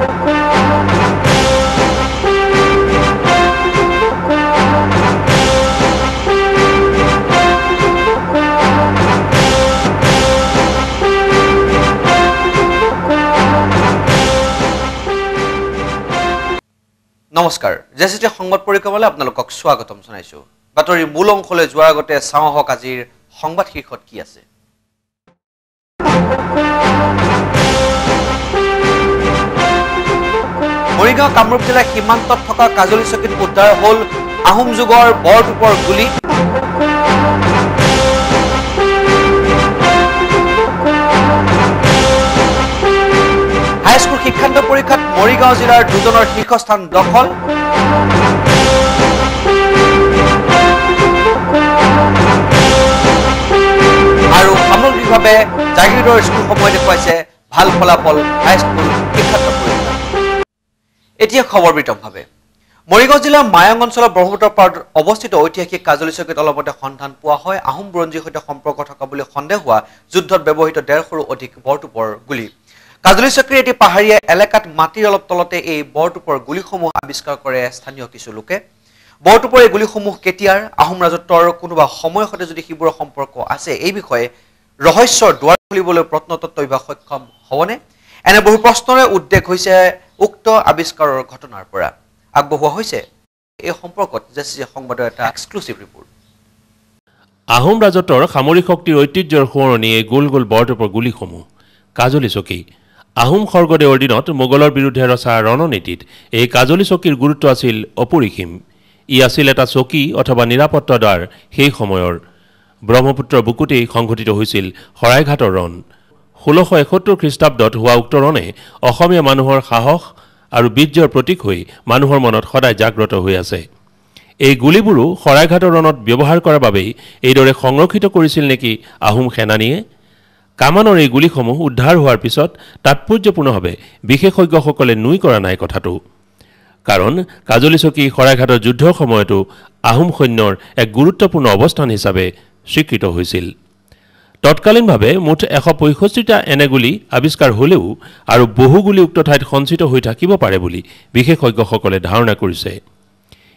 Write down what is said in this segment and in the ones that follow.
নমস্কাৰ জেচিটি সংবাদ পৰিক্ৰমালৈ আপোনালোকক স্বাগতম জনাইছো বাতৰিৰ মূল অংশলৈ যোৱাৰ আগতে চাওঁ হওক আজিৰ সংবাদ শীৰ্ষত কি আছে মৰিগাঁও কামৰূপ জিলাৰ সীমান্তত থকা কাজলি চকীত উদ্ধাৰ হ'ল আহোম যুগৰ বৰটুপৰ গুলি হাইস্কুল শিক্ষান্ত পৰীক্ষাত মৰিগাঁও জিলাৰ দুজনৰ শীৰ্ষস্থান দখল আৰু সামগ্ৰিকভাৱে জাগিৰোডৰ স্কুলসমূহে দেখুৱাইছে ভাল ফলাফল হাইস্কুল শিক্ষান্ত পৰীক্ষা এতিয়া খবৰ বিতংভাৱে মৰিগাঁও জিলাৰ মায়ং অঞ্চলৰ ব্ৰহ্মপুত্ৰ পাৰত অৱস্থিত ঐতিহাসিক কাজলি চকীত অলপতে সন্ধান পোৱা হয় আহোম বুৰঞ্জীৰ সৈতে সম্পৰ্ক থকা বুলি সন্দেহ হোৱা যুদ্ধত ব্যৱহৃত 150ৰো অধিক বৰটুপৰ গুলি কাজলি চকীৰ এটি পাহাৰীয়া এলেকাত মাটিৰ অলপ তলতে এই বৰটুপৰ গুলিসমূহ আৱিষ্কাৰ কৰে স্থানীয় কিছু লোকে বৰটুপৰ এই গুলিসমূহ কেতিয়াৰ আহোম ৰাজত্বৰ কোনোবা সময়ৰ সৈতে যদি সিবোৰৰ সম্পৰ্ক আছে এই বিষয়ে ৰহস্যৰ দুৱাৰ খুলিবলৈ প্ৰত্নতত্ত্ব বিভাগ সক্ষম হ'বনে এনে বহু প্ৰশ্নৰে উদ্বেগ হৈছে উক্ত আৱিষ্কাৰৰ ঘটনাৰ পৰা আগবঢ়োৱা হৈছে এই সম্পৰ্কত জেচিটি সংবাদৰ এটা এক্সক্লুসিভ ৰিপৰ্ট আহোম ৰাজত্বৰ সামৰিক শক্তিৰ ঐতিহ্যৰ সোঁৱৰণি এই গোল গোল বৰটুপৰ গুলিসমূহ কাজলি চকী আহোম স্বৰ্গদেৱৰ দিনত মোগলৰ বিৰুদ্ধে ৰচা ৰণনীতিত এই কাজলি চকীৰ গুৰুত্ব আছিল অপৰিসীম ই আছিল এটা চকী অথবা নিৰাপত্তা দ্বাৰ সেই সময়ৰ ব্ৰহ্মপুত্ৰৰ বুকুতেই সংঘটিত হৈছিল শৰাইঘাটৰ ৰণ 1671 খ্ৰীষ্টাব্দত হোৱা উক্ত ৰণে অসমীয়া মানুহৰ সাহস আৰু বীৰ্যৰ প্ৰতীক হৈ মানুহৰ মনত সদায় জাগ্ৰত হৈ আছে এই গুলিবোৰো শৰাইঘাটৰ ৰণত ব্যৱহাৰ কৰাৰ বাবেই এইদৰে সংৰক্ষিত কৰিছিল নেকি আহোম সেনানীয়ে কামানৰ এই গুলিসমূহ উদ্ধাৰ হোৱাৰ পিছত তাৎপৰ্যপূৰ্ণভাৱে বিশেষজ্ঞসকলে নুই কৰা নাই কথাটো কাৰণ কাজলি চকী শৰাইঘাটৰ যুদ্ধৰ সময়তো আহোম সৈন্যৰ এক গুৰুত্বপূৰ্ণ অৱস্থান হিচাপে স্বীকৃত হৈছিল তৎকালীনভাৱে মুঠ 165টা এনে গুলি আৱিষ্কাৰ হ'লেও আৰু বহু গুলি উক্ত ঠাইত সঞ্চিত হৈ থাকিব পাৰে বুলি বিশেষজ্ঞসকলে ধাৰণা কৰিছে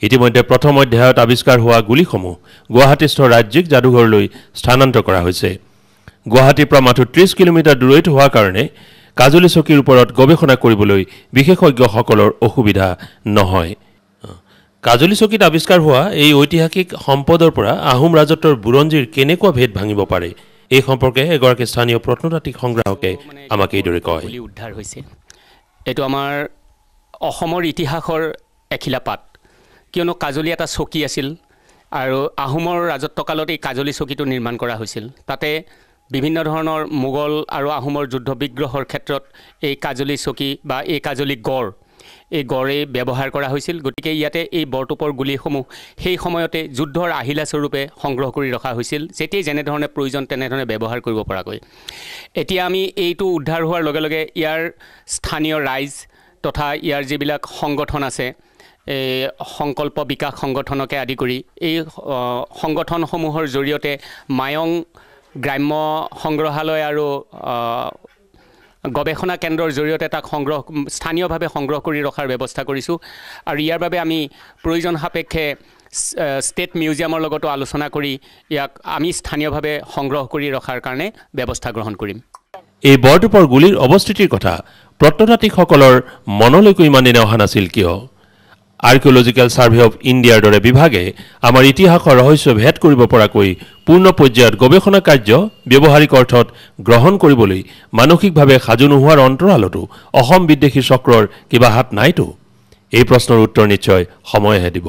ইতিমধ্যে প্ৰথম অধ্যায়ত আৱিষ্কাৰ হোৱা গুলিসমূহ গুৱাহাটীস্থ ৰাজ্যিক যাদুঘৰলৈ স্থানান্তৰ কৰা হৈছে গুৱাহাটীৰ পৰা মাত্ৰ 30 কিলোমিটাৰ দূৰৈত হোৱাৰ কাৰণে কাজলি চকীৰ ওপৰত গৱেষণা কৰিবলৈ বিশেষজ্ঞসকলৰ অসুবিধা নহয় কাজলি চকীত আৱিষ্কাৰ হোৱা এই ঐতিহাসিক সম্পদৰ পৰা আহোম ৰাজত্বৰ বুৰঞ্জীৰ কেনেকুৱা ভেদ ভাঙিব পাৰে এই সম্পৰ্কে এগৰাকী স্থানীয় প্ৰত্নতাত্ত্বিক সংগ্ৰাহকে আমাক এইদৰে কয় উদ্ধাৰ হৈছে এইটো আমাৰ অসমৰ ইতিহাসৰ এখিলাপাত কিয়নো কাজলি এটা চকী আছিল আৰু আহোমৰ ৰাজত্বকালত এই কাজলি চকীটো নিৰ্মাণ কৰা হৈছিল তাতে বিভিন্ন ধৰণৰ মোগল আৰু আহোমৰ যুদ্ধ বিগ্ৰহৰ ক্ষেত্ৰত এই কাজলি চকী বা এই কাজলি গড় এই গড়ে ব্যৱহাৰ কৰা হৈছিল গতিকে ইয়াতে এই বৰটুপৰ গুলিসমূহ সেই সময়তে যুদ্ধৰ আহিলা স্বৰূপে সংগ্ৰহ কৰি ৰখা হৈছিল যেতিয়াই যেনেধৰণে প্ৰয়োজন তেনেধৰণে ব্যৱহাৰ কৰিব পৰাকৈ এতিয়া আমি এইটো উদ্ধাৰ হোৱাৰ লগে লগে ইয়াৰ স্থানীয় ৰাইজ তথা ইয়াৰ যিবিলাক সংগঠন আছে এই সংকল্প বিকাশ সংগঠনকে আদি কৰি এই সংগঠনসমূহৰ জৰিয়তে মায়ং গ্ৰাম্য সংগ্ৰহালয় আৰু গৱেষণা কেন্দ্ৰৰ জৰিয়তে তাক স্থানীয়ভাৱে সংগ্ৰহ কৰি ৰখাৰ ব্যৱস্থা কৰিছোঁ আৰু ইয়াৰ বাবে আমি প্ৰয়োজন সাপেক্ষে ষ্টেট মিউজিয়ামৰ লগতো আলোচনা কৰি ইয়াক আমি স্থানীয়ভাৱে সংগ্ৰহ কৰি ৰখাৰ কাৰণে ব্যৱস্থা গ্ৰহণ কৰিম এই বৰটুপৰ গুলিৰ অৱস্থিতিৰ কথা প্ৰত্নতাত্ত্বিকসকলৰ মনলৈকো ইমান দিনে অহা নাছিল কিয় আৰ্কিঅলজিকেল সাৰ্ভে অফ ইণ্ডিয়াৰ দৰে বিভাগে আমাৰ ইতিহাসৰ ৰহস্য ভেদ কৰিব পৰাকৈ পূৰ্ণ পৰ্যায়ত গৱেষণা কাৰ্য ব্যৱহাৰিক অৰ্থত গ্ৰহণ কৰিবলৈ মানসিকভাৱে সাজু নোহোৱাৰ অন্তৰালতো অসম বিদ্বেষী চক্ৰৰ কিবা হাত নাইতো এই প্ৰশ্নৰ উত্তৰ নিশ্চয় সময়েহে দিব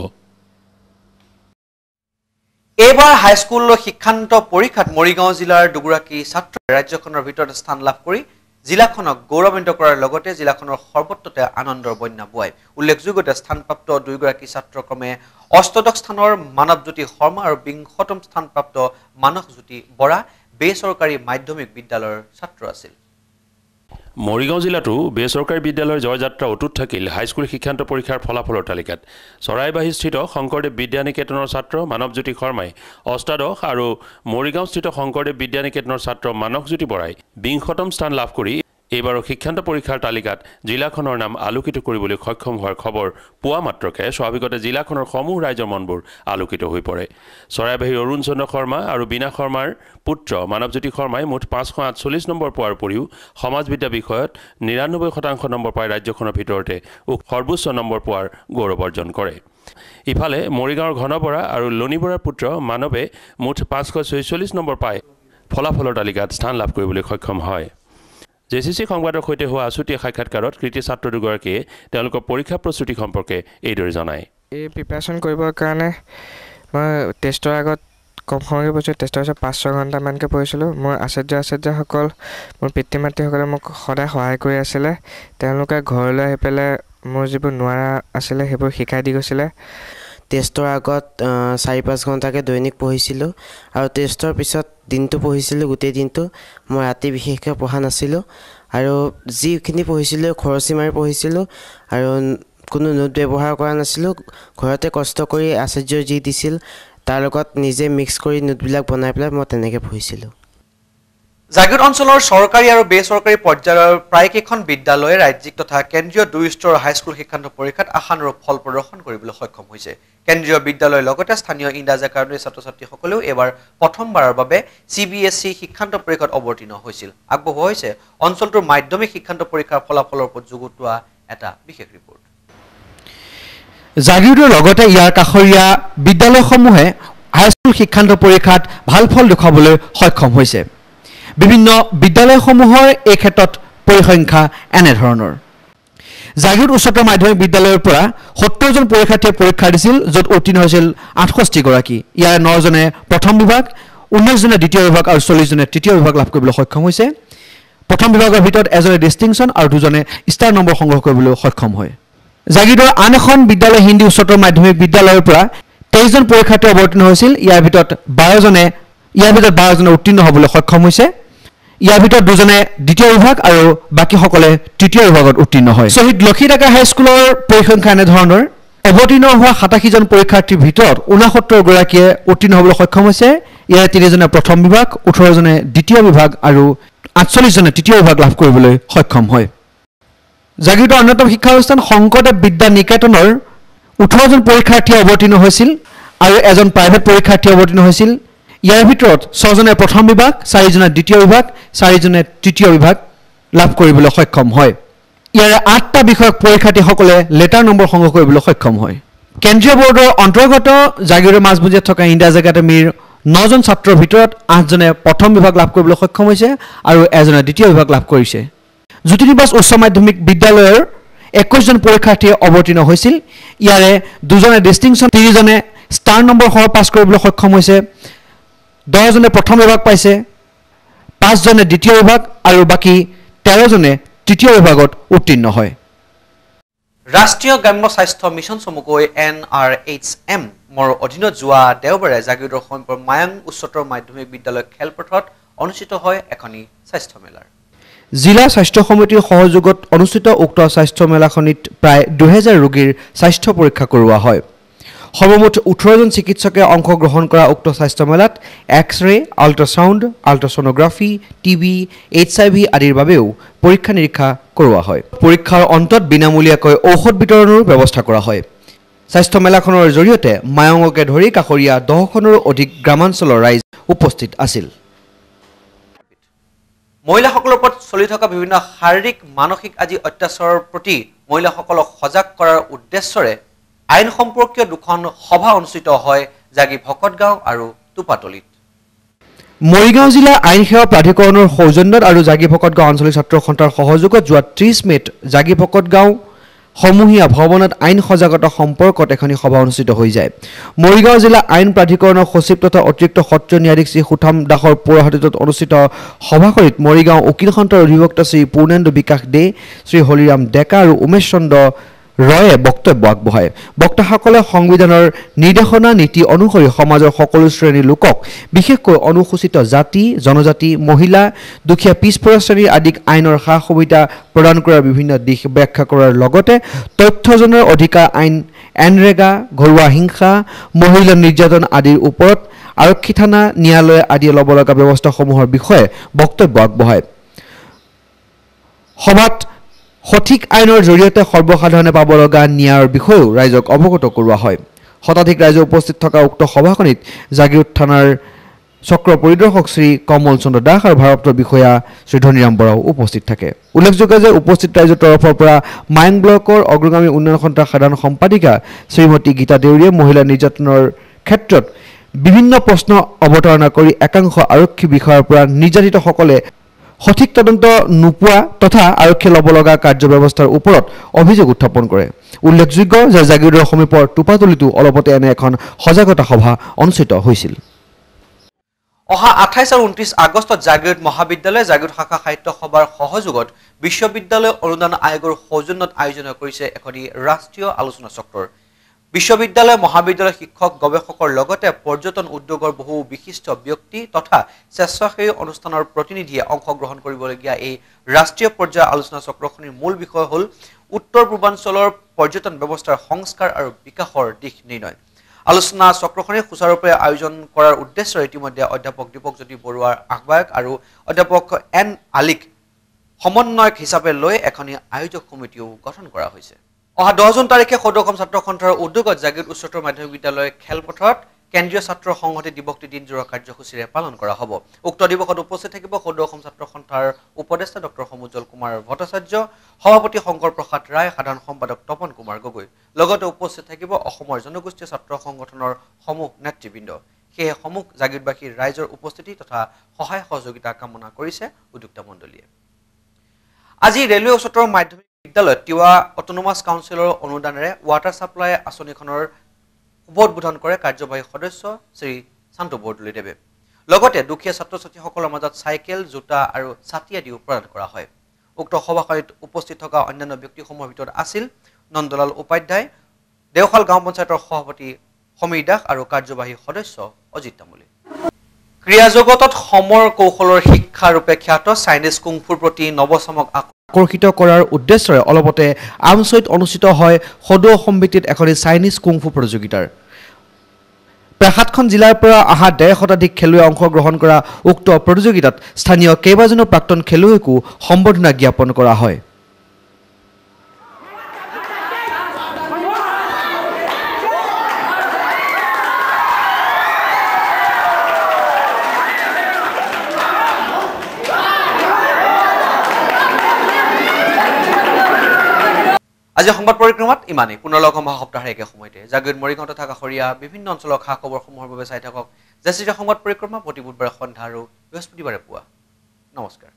এইবাৰ হাইস্কুল শিক্ষান্ত পৰীক্ষাত মৰিগাঁও জিলাৰ দুগৰাকী ছাত্ৰই ৰাজ্যখনৰ ভিতৰত স্থান লাভ কৰি জিলাখনক গৌৰৱান্বিত কৰাৰ লগতে জিলাখনৰ সৰ্বত্ৰতে আনন্দৰ বন্যা বুৱায় উল্লেখযোগ্য স্থানপ্ৰাপ্ত দুইগৰাকী ছাত্ৰক্ৰমে অষ্টদশ স্থানৰ মানৱজ্যোতি শৰ্মা আৰু 20ম স্থানপ্ৰাপ্ত মানসজ্যোতি বৰা বেচৰকাৰী মাধ্যমিক বিদ্যালয়ৰ ছাত্ৰ আছিল মৰিগাঁও জিলাতো বেচৰকাৰী বিদ্যালয়ৰ জয়যাত্ৰা অটুট থাকিল হাইস্কুল শিক্ষান্ত পৰীক্ষাৰ ফলাফলৰ তালিকাত চৰাইবাহীস্থিত শংকৰদেৱ বিদ্যানিকেতনৰ ছাত্ৰ মানৱজ্যোতি শৰ্মাই অষ্টাদশ আৰু মৰিগাঁওস্থিত শংকৰদেৱ বিদ্যানিকেতনৰ ছাত্ৰ মানসজ্যোতি বৰাই 20ম স্থান লাভ কৰি এইবাৰৰ শিক্ষান্ত পৰীক্ষাৰ তালিকাত জিলাখনৰ নাম আলোকিত কৰিবলৈ সক্ষম হোৱাৰ খবৰ পোৱা মাত্ৰকে স্বাভাৱিকতে জিলাখনৰ সমূহ ৰাইজৰ মনবোৰ আলোকিত হৈ পৰে চৰাইবাহীৰ অৰুণ চন্দ্ৰ শৰ্মা আৰু বীণা শৰ্মাৰ পুত্ৰ মানৱজ্যোতি শৰ্মাই মুঠ 548 নম্বৰ পোৱাৰ উপৰিও সমাজবিদ্যা বিষয়ত 99% নম্বৰ পাই ৰাজ্যখনৰ ভিতৰতে সৰ্বোচ্চ নম্বৰ পোৱাৰ গৌৰৱ অৰ্জন কৰে ইফালে মৰিগাঁৱৰ ঘনবৰা আৰু লনিবৰাৰ পুত্ৰ মানৱে মুঠ 546 নম্বৰ পাই ফলাফলৰ তালিকাত স্থান লাভ কৰিবলৈ সক্ষম হয় জেচিচি সংবাদৰ সৈতে হোৱা আছুতীয়া সাক্ষাৎকাৰত কৃতি ছাত্ৰ দুগৰাকীয়ে তেওঁলোকৰ পৰীক্ষা প্ৰস্তুতি সম্পৰ্কে এইদৰে জনায় এই প্ৰিপাৰেশ্যন কৰিবৰ কাৰণে মই টেষ্টৰ আগত কম সময়কৈ পঢ়িছোঁ টেষ্টৰ পিছত 5-6 ঘণ্টামানকৈ পঢ়িছিলোঁ মোৰ আচাৰ্যসকল মোৰ পিতৃ মাতৃসকলে মোক সদায় সহায় কৰি আছিলে তেওঁলোকে ঘৰলৈ আহি পেলাই মোৰ যিবোৰ নোৱাৰা আছিলে সেইবোৰ শিকাই দি গৈছিলে টেষ্টৰ আগত 4-5 ঘণ্টাকৈ দৈনিক পঢ়িছিলোঁ আৰু টেষ্টৰ পিছত দিনটো পঢ়িছিলোঁ গোটেই দিনটো মই ৰাতি বিশেষকৈ পঢ়া নাছিলোঁ আৰু যিখিনি পঢ়িছিলোঁ খৰচি মাৰি পঢ়িছিলোঁ আৰু কোনো নোট ব্যৱহাৰ কৰা নাছিলোঁ ঘৰতে কষ্ট কৰি আচাৰ্যই যি দিছিল তাৰ লগত নিজে মিক্স কৰি নোটবিলাক বনাই পেলাই মই তেনেকৈ পঢ়িছিলোঁ জাগিৰোড অঞ্চলৰ চৰকাৰী আৰু বেচৰকাৰী পৰ্যায়ৰ প্ৰায়কেইখন বিদ্যালয়ে ৰাজ্যিক তথা কেন্দ্ৰীয় 2 স্তৰৰ হাইস্কুল শিক্ষান্ত পৰীক্ষাত আশানুৰূপ ফল প্ৰদৰ্শন কৰিবলৈ সক্ষম হৈছে কেন্দ্ৰীয় বিদ্যালয়ৰ লগতে স্থানীয় ইংৰাজী একাডেমীৰ ছাত্ৰ-ছাত্ৰীসকলেও এবাৰ প্ৰথমবাৰৰ বাবে CBSE শিক্ষান্ত পৰীক্ষাত অৱতীৰ্ণ হৈছিল আগবঢ়োৱা হৈছে অঞ্চলটোৰ মাধ্যমিক শিক্ষান্ত পৰীক্ষাৰ ফলাফলৰ ওপৰত যুগুতোৱা এটা বিশেষ ৰিপৰ্ট জাগিৰোডৰ লগতে ইয়াৰ কাষৰীয়া বিদ্যালয়সমূহে হাইস্কুল শিক্ষান্ত পৰীক্ষাত ভাল ফল দেখুৱাবলৈ সক্ষম হৈছে বিভিন্ন বিদ্যালয়সমূহৰ এই ক্ষেত্ৰত পৰিসংখ্যা এনেধৰণৰ জাগিৰোড উচ্চতৰ মাধ্যমিক বিদ্যালয়ৰ পৰা 70 জন পৰীক্ষাৰ্থীয়ে পৰীক্ষা দিছিল য'ত উত্তীৰ্ণ হৈছিল 68 গৰাকী ইয়াৰ 9 জনে প্ৰথম বিভাগ 19 জনে দ্বিতীয় বিভাগ আৰু 40 জনে তৃতীয় বিভাগ লাভ কৰিবলৈ সক্ষম হৈছে প্ৰথম বিভাগৰ ভিতৰত এজনে ডিষ্টিংচন আৰু দুজনে ষ্টাৰ নম্বৰ সংগ্ৰহ কৰিবলৈ সক্ষম হয় জাগিৰোডৰ আন এখন বিদ্যালয় হিন্দী উচ্চতৰ মাধ্যমিক বিদ্যালয়ৰ পৰা 23 জন পৰীক্ষাৰ্থী অৱতীৰ্ণ হৈছিল ইয়াৰ ভিতৰত 12 জনে উত্তীৰ্ণ হ'বলৈ সক্ষম হৈছে ইয়াৰ ভিতৰত দুজনে দ্বিতীয় বিভাগ আৰু বাকিসকলে তৃতীয় বিভাগত উত্তীৰ্ণ হয় শহীদ লক্ষী ডেকা হাইস্কুলৰ পৰিসংখ্যা এনেধৰণৰ অৱতীৰ্ণ হোৱা 87 জন পৰীক্ষাৰ্থীৰ ভিতৰত 69 গৰাকীয়ে উত্তীৰ্ণ হ'বলৈ সক্ষম হৈছে ইয়াৰ 3 জনে প্ৰথম বিভাগ 18 জনে দ্বিতীয় বিভাগ আৰু 48 জনে তৃতীয় বিভাগ লাভ কৰিবলৈ সক্ষম হয় জাগিৰোডৰ অন্যতম শিক্ষা অনুষ্ঠান শংকৰদেৱ বিদ্যা নিকেতনৰ 18 জন পৰীক্ষাৰ্থী অৱতীৰ্ণ হৈছিল আৰু এজন প্ৰাইভেট পৰীক্ষাৰ্থী অৱতীৰ্ণ হৈছিল ইয়াৰ ভিতৰত 6 জনে প্ৰথম বিভাগ 4 জনে দ্বিতীয় বিভাগ 4 জনে তৃতীয় বিভাগ লাভ কৰিবলৈ সক্ষম হয় ইয়াৰ 8টা বিষয়ক পৰীক্ষাৰ্থীসকলে লেটাৰ নম্বৰ সংগ্ৰহ কৰিবলৈ সক্ষম হয় কেন্দ্ৰীয় বোৰ্ডৰ অন্তৰ্গত জাগিৰোডৰ মাজমজিয়াত থকা ইংৰাজী একাডেমীৰ 9 জন ছাত্ৰৰ ভিতৰত 8 জনে প্ৰথম বিভাগ লাভ কৰিবলৈ সক্ষম হৈছে আৰু এজনে দ্বিতীয় বিভাগ লাভ কৰিছে জ্যোতিনিবাস উচ্চ মাধ্যমিক বিদ্যালয়ৰ 21 জন পৰীক্ষাৰ্থীয়ে অৱতীৰ্ণ হৈছিল ইয়াৰে দুজনে ডিষ্টিংচন 3 জনে ষ্টাৰ নম্বৰ সহ পাছ কৰিবলৈ সক্ষম হৈছে 10 জনে প্ৰথম বিভাগ পাইছে 5 জনে দ্বিতীয় বিভাগ আৰু বাকি 13 জনে তৃতীয় বিভাগত উত্তীৰ্ণ হয় ৰাষ্ট্ৰীয় গ্ৰাম্য স্বাস্থ্য মিছন চমুকৈ NRHM মৰ অধীনত যোৱা দেওবাৰে জাগিৰোডৰ সমীপৰ মায়াং উচ্চতৰ মাধ্যমিক বিদ্যালয় খেলপথাৰত অনুষ্ঠিত হয় এখনি স্বাস্থ্য মেলাৰ জিলা স্বাস্থ্য সমিতিৰ সহযোগত অনুষ্ঠিত উক্ত স্বাস্থ্য মেলাখনিত প্ৰায় 2000 ৰোগীৰ স্বাস্থ্য পৰীক্ষা কৰোৱা হয় সৰ্বমুঠ 18 জন চিকিৎসকে অংশগ্ৰহণ কৰা উক্ত স্বাস্থ্য মেলাত এক্স-ৰে আল্ট্ৰাসাউণ্ড আল্ট্ৰাছনোগ্ৰাফি টিবি HIV আদিৰ বাবেও পৰীক্ষা নিৰীক্ষা কৰোৱা হয় পৰীক্ষাৰ অন্তত বিনামূলীয়াকৈ ঔষধ বিতৰণৰো ব্যৱস্থা কৰা হয় স্বাস্থ্য মেলাখনৰ জৰিয়তে মায়ঙকে ধৰি কাষৰীয়া 10খনৰো অধিক গ্ৰামাঞ্চলৰ ৰাইজ উপস্থিত আছিল মহিলাসকলৰ ওপৰত চলি থকা বিভিন্ন শাৰীৰিক মানসিক আদি অত্যাচাৰৰ প্ৰতি মহিলাসকলক সজাগ কৰাৰ উদ্দেশ্যৰে আইন সম্পৰ্কীয় দুখন সভা অনুষ্ঠিত হয় জাগি ভকতগাঁও আৰু টুপাতলিত মৰিগাঁও জিলা আইন সেৱা প্ৰাধিকৰণৰ সৌজন্যত আৰু জাগি ভকতগাঁও আঞ্চলিক ছাত্ৰ সন্থাৰ সহযোগত যোৱা 30 মেত জাগি ভকতগাঁও সমূহীয়া ভৱনত আইন সজাগতা সম্পৰ্কত এখনি সভা অনুষ্ঠিত হৈ যায় মৰিগাঁও জিলা আইন প্ৰাধিকৰণৰ সচিব তথা অতিৰিক্ত সত্ৰ ন্যায়াধীশ শ্ৰী সুঠাম দাসৰ পৌৰহিত্যত অনুষ্ঠিত সভাখনিত মৰিগাঁও উকিল সন্থাৰ অধিবক্তা শ্ৰী পূৰ্ণেন্দু বিকাশ দে শ্ৰী হলিৰাম ডেকা আৰু উমেশ চন্দ্ৰ ৰয়ে বক্তব্য আগবঢ়ায় বক্তাসকলে সংবিধানৰ নিৰ্দেশনা নীতি অনুসৰি সমাজৰ সকলো শ্ৰেণীৰ লোকক বিশেষকৈ অনুসূচিত জাতি জনজাতি মহিলা দুখীয়া পিছপৰা শ্ৰেণীৰ আদিক আইনৰ সা সুবিধা প্ৰদান কৰাৰ বিভিন্ন দিশ ব্যাখ্যা কৰাৰ লগতে তথ্যজনৰ অধিকাৰ আইন এনৰেগা ঘৰুৱা হিংসা মহিলা নিৰ্যাতন আদিৰ ওপৰত আৰক্ষী থানা ন্যায়ালয় আদি ল'ব লগা ব্যৱস্থাসমূহৰ বিষয়ে বক্তব্য আগবঢ়ায় সভাত সঠিক আইনৰ জৰিয়তে সৰ্বসাধাৰণে পাব লগা ন্যায়ৰ বিষয়েও ৰাইজক অৱগত কৰোৱা হয়। শতাধিক ৰাইজ উপস্থিত থকা উক্ত সভাখনিত জাগিৰোড থানাৰ চক্ৰ পৰিদৰ্শক শ্ৰী কমল চন্দ্ৰ দাস আৰু ভাৰপ্ৰাপ্ত বিষয়া শ্ৰী ধনীৰাম বৰাও উপস্থিত থাকে। উল্লেখযোগ্য যে উপস্থিত ৰাইজৰ তৰফৰ পৰা মায়ং ব্লকৰ অগ্ৰগামী উন্নয়ন সন্থাৰ সাধাৰণ সম্পাদিকা শ্ৰীমতী গীতা দেউৰীয়ে মহিলা নিৰ্যাতনৰ ক্ষেত্ৰত বিভিন্ন প্ৰশ্ন অৱতাৰণা কৰি একাংশ আৰক্ষী বিষয়াৰ পৰা নিৰ্যাতিতসকলে সঠিক তদন্ত নোপোৱা তথা আৰক্ষী ল'ব লগা কাৰ্যব্যৱস্থাৰ ওপৰত অভিযোগ উত্থাপন কৰে। উল্লেখযোগ্য যে জাগিৰোডৰ সমীপৰ টোপাতলিতো অলপতে এনে এখন সজাগতা সভা অনুষ্ঠিত হৈছিল। অহা 28 আৰু 29 আগষ্টত জাগিৰোড মহাবিদ্যালয় জাগিৰোড শাখা সাহিত্য সভাৰ সহযোগত বিশ্ববিদ্যালয় অনুদান আয়োগৰ সৌজন্যত আয়োজন কৰিছে এখনি ৰাষ্ট্ৰীয় আলোচনা চক্ৰৰ। বিশ্ববিদ্যালয় মহাবিদ্যালয় শিক্ষক গৱেষকৰ লগতে পৰ্যটন উদ্যোগৰ বহু বিশিষ্ট ব্যক্তি তথা স্বেচ্ছাসেৱী অনুষ্ঠানৰ প্ৰতিনিধিয়ে অংশগ্ৰহণ কৰিবলগীয়া এই ৰাষ্ট্ৰীয় পৰ্যায়ৰ আলোচনা চক্ৰখনিৰ মূল বিষয় হ'ল উত্তৰ পূৰ্বাঞ্চলৰ পৰ্যটন ব্যৱস্থাৰ সংস্কাৰ আৰু বিকাশৰ দিশ নিৰ্ণয়। আলোচনা চক্ৰখনে সুচাৰুৰূপে আয়োজন কৰাৰ উদ্দেশ্যে ইতিমধ্যে অধ্যাপক দীপকজ্যোতি বৰুৱাৰ আহ্বায়ক আৰু অধ্যাপক এন আলিক সমন্বয়ক হিচাপে লৈ এখনি আয়োজক সমিতিও গঠন কৰা হৈছে। অহা 10 জুন তাৰিখে সদৌ অসম ছাত্ৰ সন্থাৰ উদ্যোগত জাগিৰোড উচ্চতৰ মাধ্যমিক বিদ্যালয় খেলপথাৰত কেন্দ্ৰীয় ছাত্ৰ সংহতি দিৱসটি দিনজোৰা কাৰ্যসূচীৰে পালন কৰা হ'ব। উক্ত দিৱসত উপস্থিত থাকিব সদৌ অসম ছাত্ৰ সন্থাৰ উপদেষ্টা ডক্টৰ সমুজ্জ্বল কুমাৰ ভট্টাচাৰ্য, সভাপতি শংকৰ প্ৰসাদ ৰায়, সাধাৰণ সম্পাদক তপন কুমাৰ গগৈ। লগতে উপস্থিত থাকিব অসমৰ জনগোষ্ঠীয় ছাত্ৰ সংগঠনৰ সমূহ নেতৃবৃন্দ। সেয়ে সমূহ জাগিৰোডবাসীৰ ৰাইজৰ উপস্থিতি তথা সহায় সহযোগিতা কামনা কৰিছে উদ্যোক্তা মণ্ডলীয়ে। আজি ৰেলৱে উচ্চতৰ মাধ্যমিক বিদ্যালয়ত তিৱা অট'নমাছ কাউন্সিলৰ অনুদানেৰে ৱাটাৰ ছাপ্লাই আঁচনিখনৰ শুভোদ্বোধন কৰে কাৰ্যবাহী সদস্য শ্ৰী শান্তু বৰদলৈদেৱে। লগতে দুখীয়া ছাত্ৰ ছাত্ৰীসকলৰ মাজত চাইকেল, জোতা আৰু ছাতি আদিও প্ৰদান কৰা হয়। উক্ত সভাখনিত উপস্থিত থকা অন্যান্য ব্যক্তিসমূহৰ ভিতৰত আছিল নন্দলাল উপাধ্যায়, দেওশাল গাঁও পঞ্চায়তৰ সভাপতি সমীৰ দাস আৰু কাৰ্যবাহী সদস্য অজিত তামুলী। ক্ৰীড়া জগতত সমৰ কৌশলৰ শিক্ষাৰূপে খ্যাত চাইনিজ কুংফুৰ প্ৰতি নৱচামক আকৰ্ষিত কৰাৰ উদ্দেশ্যৰে অলপতে আমচৈত অনুষ্ঠিত হয় সদৌ অসম ভিত্তিত এখনি চাইনিজ কুংফু প্ৰতিযোগিতাৰ। প্ৰায় 7খন জিলাৰ পৰা অহা 1.5 শতাধিক খেলুৱৈ অংশগ্ৰহণ কৰা উক্ত প্ৰতিযোগিতাত স্থানীয় কেইবাজনো প্ৰাক্তন খেলুৱৈকো সম্বৰ্ধনা জ্ঞাপন কৰা হয়। আজি সংবাদ পৰিক্ৰমাত ইমানেই। পুনৰ লগ হ'ম সপ্তাহৰ একে সময়তে। জাগিৰোড মৰিগাঁও তথা কাষৰীয়া বিভিন্ন অঞ্চলৰ খা খবৰসমূহৰ বাবে চাই থাকক জেচিটা সংবাদ পৰিক্ৰমা প্ৰতি বুধবাৰে সন্ধ্যা আৰু বৃহস্পতিবাৰে পুৱা। নমস্কাৰ।